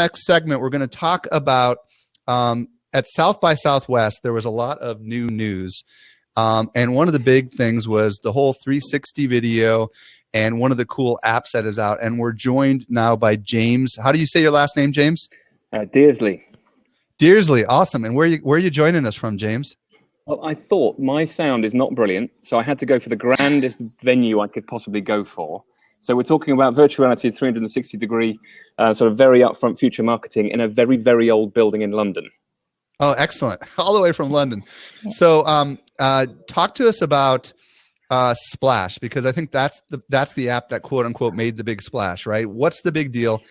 next segment, we're going to talk about at South by Southwest, there was a lot of new news. And one of the big things was the whole 360 video and one of the cool apps that is out. And we're joined now by James. How do you say your last name, James? Dearsley. Dearsley, awesome. And where are you joining us from, James? Well, I thought my sound is not brilliant, so I had to go for the grandest venue I could possibly go for. So we're talking about virtual reality, 360-degree, sort of very upfront future marketing in a very, very old building in London. Oh, excellent. All the way from London. So talk to us about Splash, because I think that's the app that, quote unquote, made the big splash, right? What's the big deal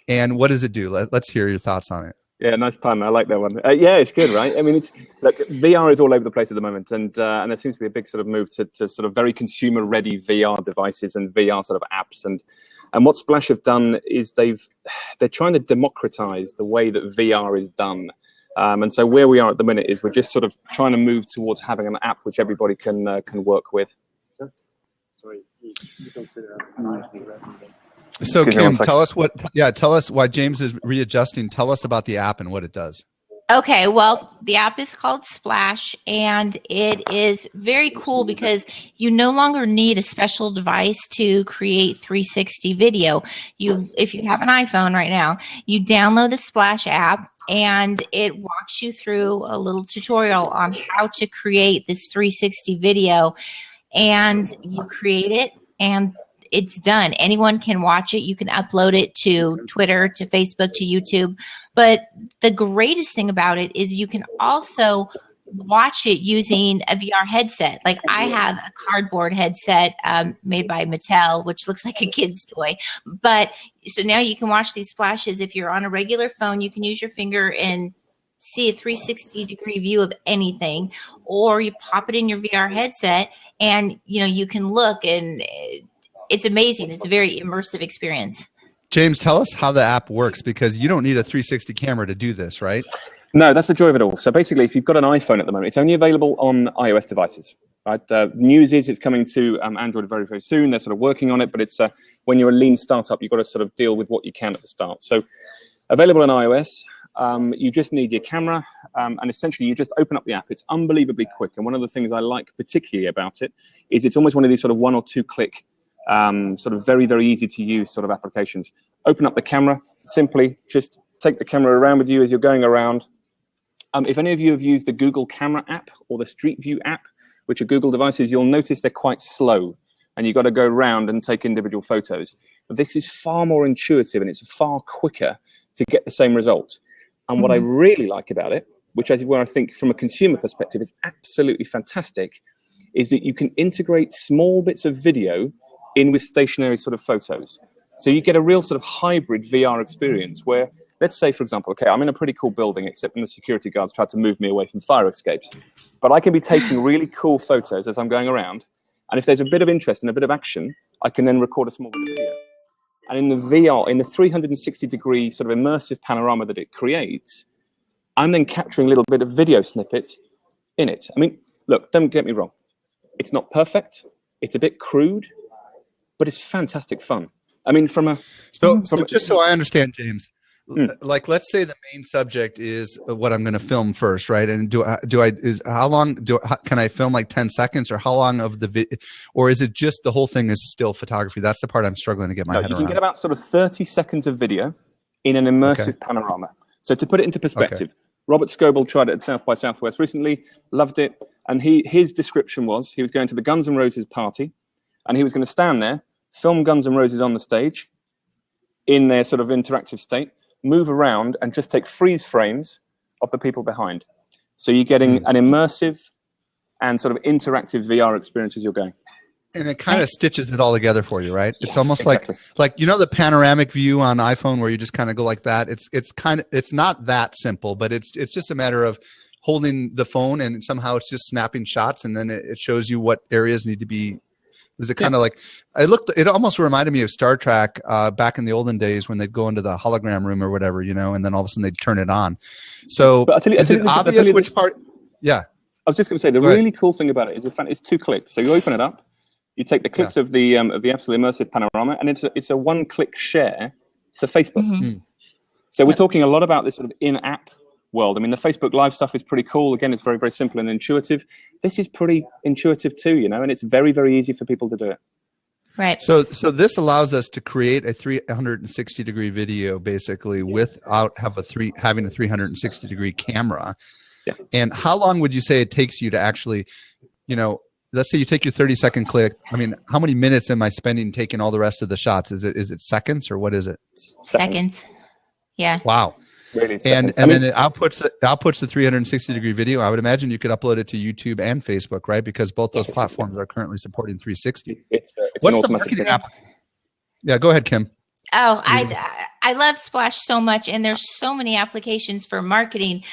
and what does it do? Let's hear your thoughts on it. Yeah, nice pun. I like that one. Yeah, it's good, right? I mean, look, VR is all over the place at the moment, and there seems to be a big sort of move to sort of very consumer-ready VR devices and VR sort of apps. And what Splash have done is they're trying to democratize the way that VR is done. And so where we are at the minute is we're just sort of trying to move towards having an app which everybody can work with. Sorry, you don't say that. So Kim, tell us why James is readjusting. Tell us about the app and what it does. Okay, well, the app is called Splash, and it is very cool because you no longer need a special device to create 360 video. If you have an iPhone right now, you download the Splash app, and it walks you through a little tutorial on how to create this 360 video, and you create it, and it's done. Anyone can watch it. You can upload it to Twitter, to Facebook, to YouTube. But the greatest thing about it is you can also watch it using a VR headset. Like I have a cardboard headset made by Mattel, which looks like a kid's toy. But so now you can watch these splashes. If you're on a regular phone, you can use your finger and see a 360-degree view of anything, or you pop it in your VR headset and you can look, and it's amazing. It's a very immersive experience. James, tell us how the app works, because you don't need a 360 camera to do this, right? No, that's the joy of it all. So basically, if you've got an iPhone at the moment, it's only available on iOS devices. Right? The news is it's coming to Android very, very soon. They're sort of working on it, but it's when you're a lean startup, you've got to sort of deal with what you can at the start. So available on iOS. You just need your camera, and essentially you just open up the app. It's unbelievably quick. And one of the things I like particularly about it is it's almost one of these sort of 1 or 2 click sort of very, very easy to use sort of applications. Open up the camera, simply just take the camera around with you as you're going around. If any of you have used the Google Camera app or the Street View app, which are Google devices, you'll notice they're quite slow and you've got to go around and take individual photos. But this is far more intuitive and it's far quicker to get the same result. And what I really like about it, which is where I think from a consumer perspective is absolutely fantastic, is that you can integrate small bits of video in with stationary sort of photos. So you get a real sort of hybrid VR experience where, let's say, for example, okay, I'm in a pretty cool building, except when the security guards tried to move me away from fire escapes. But I can be taking really cool photos as I'm going around. And if there's a bit of interest and a bit of action, I can then record a small video. And in the VR, in the 360-degree sort of immersive panorama that it creates, I'm then capturing a little bit of video snippets in it. I mean, look, don't get me wrong. It's not perfect. It's a bit crude. But it's fantastic fun. I mean, just so I understand, James, like let's say the main subject is what I'm going to film first, right? And can I film like 10 seconds, or how long of the video, or is it just the whole thing is still photography? That's the part I'm struggling to get my head around. You can get about sort of 30 seconds of video in an immersive panorama. So to put it into perspective, Robert Scoble tried it at South by Southwest recently, loved it, and his description was he was going to the Guns N' Roses party, and he was going to stand there, film Guns N' Roses on the stage in their sort of interactive state, move around and just take freeze frames of the people behind. So you're getting an immersive and sort of interactive VR experience as you're going. And it kind of stitches it all together for you, right? It's almost like the panoramic view on iPhone where you just kind of go like that. It's not that simple, but it's just a matter of holding the phone and somehow it's just snapping shots, and then it shows you what areas need to be. Is it kind of like it almost reminded me of Star Trek back in the olden days when they'd go into the hologram room or whatever, and then all of a sudden they'd turn it on. So is it obvious which part? Yeah. I was just going to say the really cool thing about it is it's 2 clicks. So you open it up, you take the clicks of the absolute immersive panorama, and it's a 1-click share to Facebook. So we're talking a lot about this sort of in-app world. I mean, the Facebook Live stuff is pretty cool. Again, it's very, very simple and intuitive. This is pretty intuitive too, you know, and it's very, very easy for people to do it. Right. So this allows us to create a 360-degree video basically without having a 360-degree camera. Yeah. And how long would you say it takes you to actually, you know, let's say you take your 30-second clip. I mean, how many minutes am I spending taking all the rest of the shots? Is it seconds or what is it? Seconds. Yeah. Wow. Really And then it outputs the 360-degree video. I would imagine you could upload it to YouTube and Facebook, right? Because both those platforms are currently supporting 360. It's What's the marketing app? Yeah, go ahead, Kim. Oh, I love Splash so much, and there's so many applications for marketing.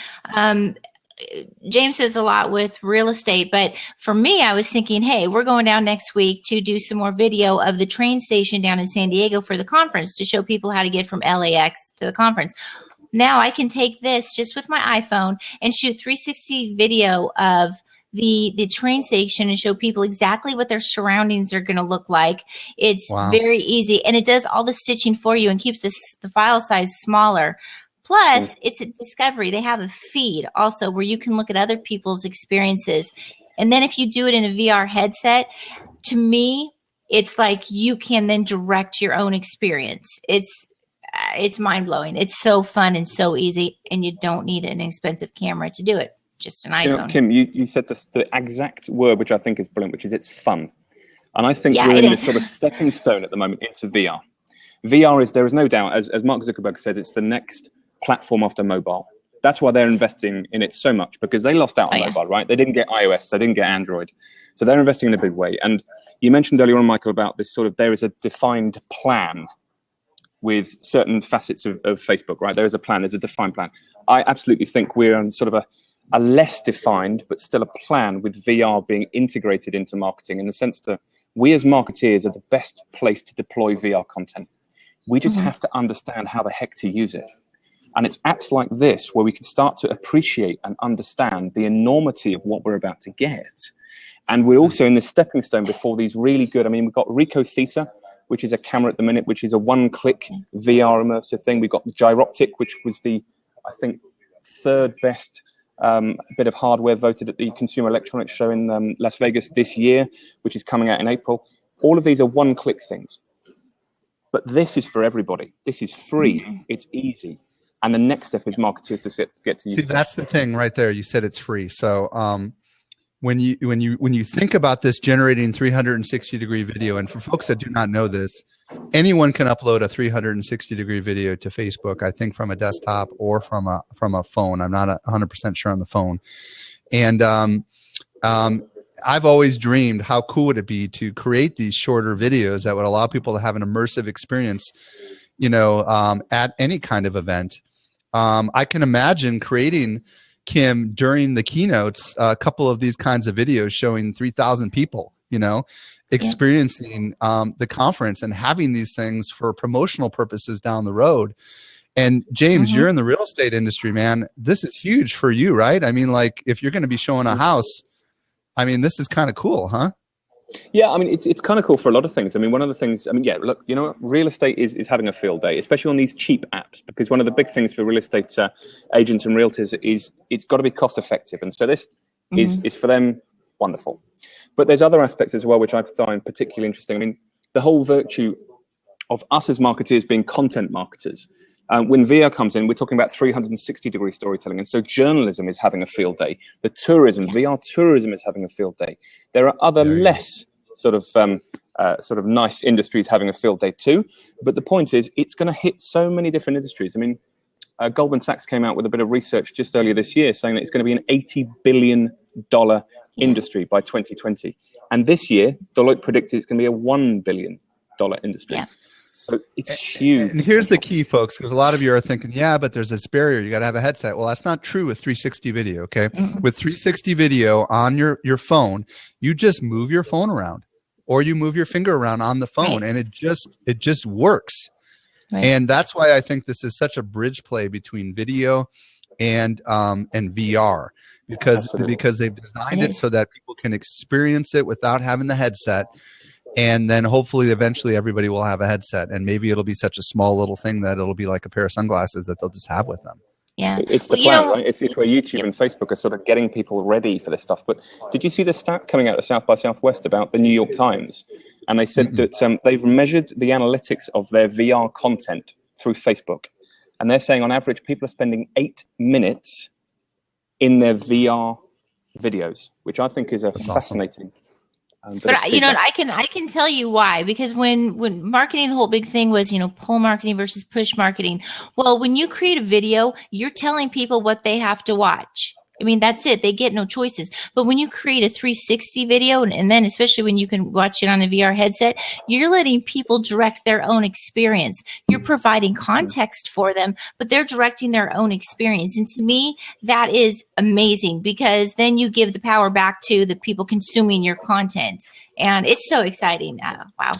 James does a lot with real estate, but for me, I was thinking, hey, we're going down next week to do some more video of the train station down in San Diego for the conference to show people how to get from LAX to the conference. Now I can take this just with my iPhone and shoot 360 video of the train station and show people exactly what their surroundings are going to look like. It's very easy, and it does all the stitching for you and keeps the file size smaller. Plus, it's a discovery. They have a feed also where you can look at other people's experiences. And then if you do it in a VR headset, to me, it's like you can then direct your own experience. It's mind-blowing. It's so fun and so easy, and you don't need an expensive camera to do it. Just an iPhone. You know, Kim, you said the exact word, which I think is brilliant, which is it's fun. And I think we're in this sort of stepping stone at the moment into VR. VR there is no doubt, as Mark Zuckerberg said, it's the next platform after mobile. That's why they're investing in it so much, because they lost out on mobile, right? They didn't get iOS, they didn't get Android. So they're investing in a big way. And you mentioned earlier on, Michael, about this sort of, there is a defined plan with certain facets of Facebook, right? There is a plan, there's a defined plan. I absolutely think we're on sort of a less defined, but still a plan with VR being integrated into marketing, in the sense that we as marketeers are the best place to deploy VR content. We just have to understand how the heck to use it. And it's apps like this where we can start to appreciate and understand the enormity of what we're about to get. And we're also in this stepping stone before these really good, I mean, we've got Ricoh Theta, which is a camera at the minute, which is a one-click VR immersive thing. We've got Gyroptic, which was the, I think, third best bit of hardware voted at the Consumer Electronics Show in Las Vegas this year, which is coming out in April. All of these are one-click things. But this is for everybody. This is free. It's easy. And the next step is marketers to get to use it. See, that's the thing right there. You said it's free. So when you think about this generating 360-degree video, and for folks that do not know this, anyone can upload a 360-degree video to Facebook, I think from a desktop or from a phone. I'm not 100% sure on the phone. And I've always dreamed, how cool would it be to create these shorter videos that would allow people to have an immersive experience, you know, at any kind of event. I can imagine creating, Kim, during the keynotes, a couple of these kinds of videos showing 3,000 people, you know, experiencing the conference and having these things for promotional purposes down the road. And James, you're in the real estate industry, man. This is huge for you, right? I mean, like, if you're going to be showing a house, I mean, this is kind of cool, huh? Yeah, I mean, it's kind of cool for a lot of things. I mean, one of the things, I mean, yeah, look, you know, real estate is having a field day, especially on these cheap apps, because one of the big things for real estate agents and realtors is it's got to be cost effective. And so this is for them wonderful. But there's other aspects as well, which I find particularly interesting. I mean, the whole virtue of us as marketeers being content marketers. When VR comes in, we're talking about 360-degree storytelling. And so journalism is having a field day. The tourism, VR tourism is having a field day. There are other less sort of nice industries having a field day too. But the point is, it's going to hit so many different industries. I mean, Goldman Sachs came out with a bit of research just earlier this year saying that it's going to be an $80 billion industry by 2020. And this year, Deloitte predicted it's going to be a $1 billion industry. Yeah. So it's huge. And here's the key, folks, because a lot of you are thinking, yeah, but there's this barrier. You got to have a headset. Well, that's not true with 360 video, okay? With 360 video on your phone, you just move your phone around or you move your finger around on the phone, and it just works. And that's why I think this is such a bridge play between video and VR, because they've designed it so that people can experience it without having the headset. And then hopefully eventually everybody will have a headset, and maybe it'll be such a small little thing that it'll be like a pair of sunglasses that they'll just have with them. Yeah. It's the plan, right? It's where YouTube and Facebook are sort of getting people ready for this stuff. But did you see the stat coming out of South by Southwest about the New York Times? And they said that they've measured the analytics of their VR content through Facebook. And they're saying on average, people are spending 8 minutes in their VR videos, which I think is a fascinating. But you know, I can tell you why, because when marketing, the whole big thing was, you know, pull marketing versus push marketing. Well, when you create a video, you're telling people what they have to watch. I mean, that's it. They get no choices. But when you create a 360 video, and then especially when you can watch it on a VR headset, you're letting people direct their own experience. You're providing context for them, but they're directing their own experience. And to me, that is amazing, because then you give the power back to the people consuming your content. And it's so exciting. Wow.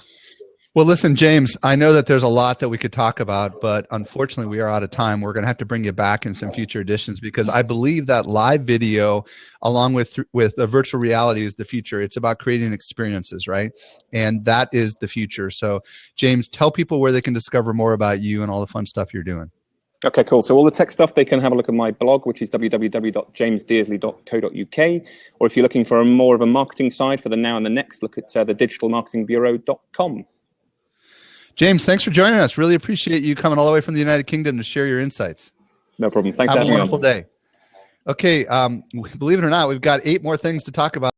Well, listen, James, I know that there's a lot that we could talk about, but unfortunately we are out of time. We're going to have to bring you back in some future editions, because I believe that live video along with virtual reality is the future. It's about creating experiences, right? And that is the future. So James, tell people where they can discover more about you and all the fun stuff you're doing. Okay, cool. So all the tech stuff, they can have a look at my blog, which is www.jamesdearsley.co.uk. Or if you're looking for more of a marketing side for the now and the next, look at thedigitalmarketingbureau.com. James, thanks for joining us. Really appreciate you coming all the way from the United Kingdom to share your insights. No problem. Thanks. Have a wonderful day. Okay, believe it or not, we've got 8 more things to talk about.